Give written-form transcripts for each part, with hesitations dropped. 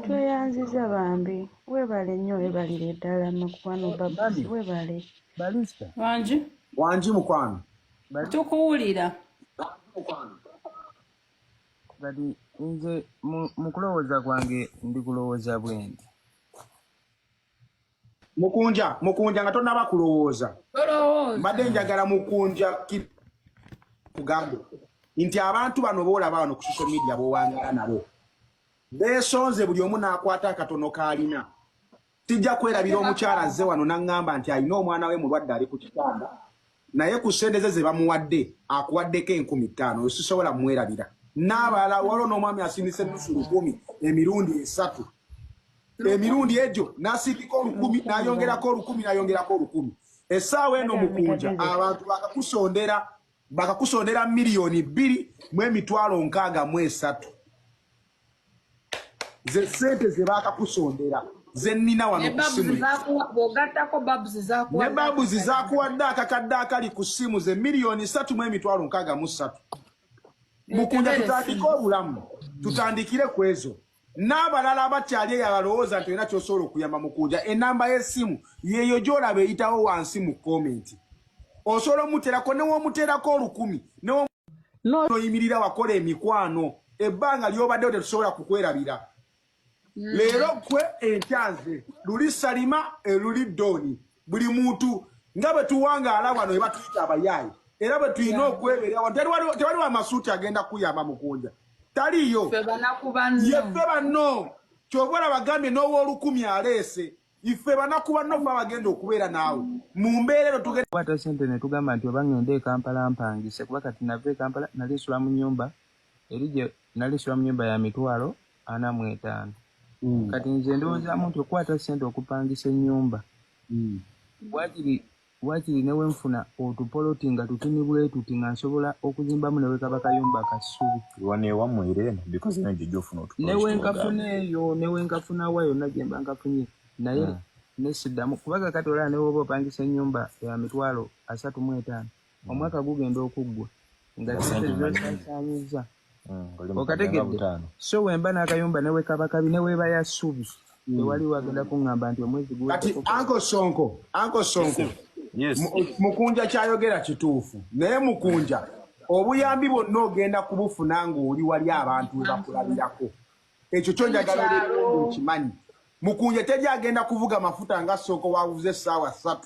Tweyanziza bambi webale nnyo webalire ddala mukwano babuzi webale balista wanji mukwano tukuwulira kati nze mu kulowooza kwange ndi kulowooza bwendi mukunja nga tonnaba kulowooza mbadde njagala mukunja kugambe nti abantu bano boolaba bano ku social media bowangala nabo beesonze buli omu n'akwata akatono k'alina tijja kwerabira omukyala azze wano n'aŋŋamba nti alina omwana we mulwadde ali ku kitanda naye ku ssente ze bamuwadde akuwaddeko 15,000 osisobola mwerabira n'abalala waliwo n'omwami asindise ennusu 1000 emirundi 3 emirundi egyo n'asindika 10,000 n'ayongerako 10,000 n'ayongerako 10,000 essaawa eno mukunja abantu bakakusondera miliyoni 2,663 ze sente ze bakakusondera ze nnina wano ku simu ne babuzi zakuwadde akakadde akali ku simu ze miliyoni 3,663 mukunja tutandike obulamu tutandikire ku ezo n'abalala abakyali eyo abalowooza nti olina kyosobola okuyamba mukunja enamba y'essimu yeeyo gy'olaba eyitawo wansi mu komenti osobola omuterako newomuterako 10,000 noyimirira wakola emikwano ebbanga ly'obaddewo tetusobola kukwerabira leero kwe enkyanze luli salima eluli doni buli muntu nga bwe tuwangaala wano we batuyita abayaayi era bwe tulina okweberera tewaliwo amasuuti agenda kuyamba mukunja taliyo yeffe banno kyoba olabagambye n'owoolukumi aleese ife banaku banno fe bagenda okubeera naawe mu mbeera eno tugenda kwata sente ne tugamba nti oba ngende e Kampala mpangise kuba kati nava e Kampala nalisula mu nnyumba eri gye nalisula mu nnyumba ya 45,000 kati nze ndowoozaamu nti okwata sente okupangisa ennyumba wakiri newe nfuna otupoloti nga tutini bwe tuti nga nsobola okuzimbamu newe kaba kayumba akasubi newe nkafuna eyo newe nkafunawa yonna gye mba nkafunye naye nesiddamu kubaga kati olaba ne woba opangisa ennyumba ya 35,000 omwaka gugenda okuggwa nga sente zosasanyiza okategedde so wemba n'akayumba newe kaba kabi neweeba ya ssubi tewali wagenda kuŋŋamba nti omwezi kati Uncle Sonko mukunja kyayogera kituufu naye mukunja obuyambi bwonna ogenda kubufuna ng'oli wali abantu we bakulabirako ekyo kyonjagala okimanyi mukunja tejja agenda kuvuga mafuta nga Sonko wavuze essaawa 3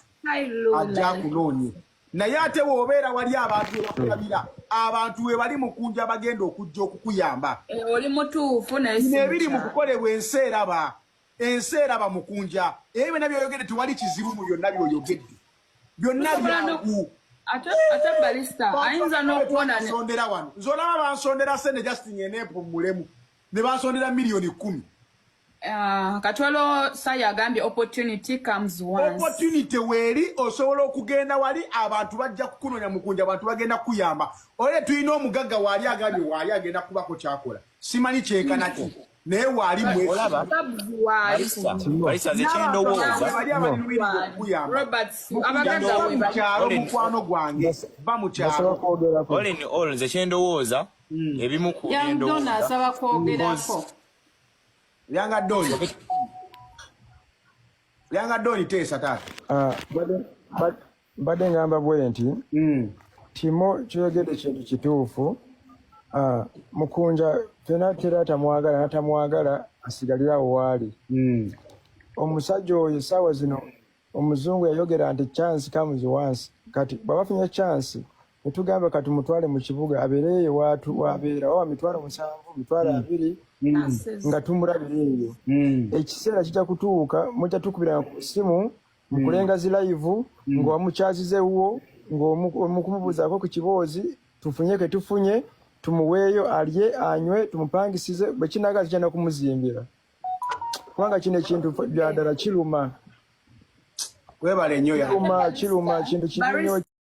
ajja akunoonye naye ate w'obeera wali abantu we bakulabira abantu we bali mukunja bagenda okujja okukuyamba oli mutuufu nebiri mu kukolebwa ensi eraba mukunja ebyo byonna byoyogedde tewali kizibu mu byonna byoyogedde byonna byangu ate balista ayinza n'okuwona nsondera wano nzolaba bansondera sente Justin Enepo mulemu ne bansondera miliyoni 10 Katwalo saya agambye opportunity comes once. Opportunity weri osobola okugenda wali abantu bajja kukunonya mukunja abantu bagenda kuyamba. Ole tuyina omugagga wali agambye wali agenda kubako kyakola. Simanyi kyeka naki. Naye wali mwe olaba. Balisa zekyendo woza. Robert abaganda we bakyalo mukwano gwange. Ba mukyalo. Ole ni all zekyendo woza. Ebimu ku yendo. Yandona asaba kwogerako. Lyanga doni tesa tata. Bade ngamba bwe nti Timo kyogedde kintu kituufu. Mukunja fena terata mwagala natamwagala asigalira wali. Omusajja oyo sawa zino omuzungu yayogera nti chance comes once. Kati babafunye chance netugamba kati mutwale mu kibuga abereyo watu wabeera wa mitwalo 7 mitwalo 2 nga tumulabiriyo ekiseera kijja kutuuka mujja tukubira ku simu mukulenga zi live ngo wamuchazizewo ngo mukumubuzaako ku kiboozi tufunyeke tufunye tumuweeyo alye anywe tumupangisize bwe kinaga kijja kumuzimbira kubanga kino ekintu byadala kiruma webale nnyo ya kiruma kintu kinyo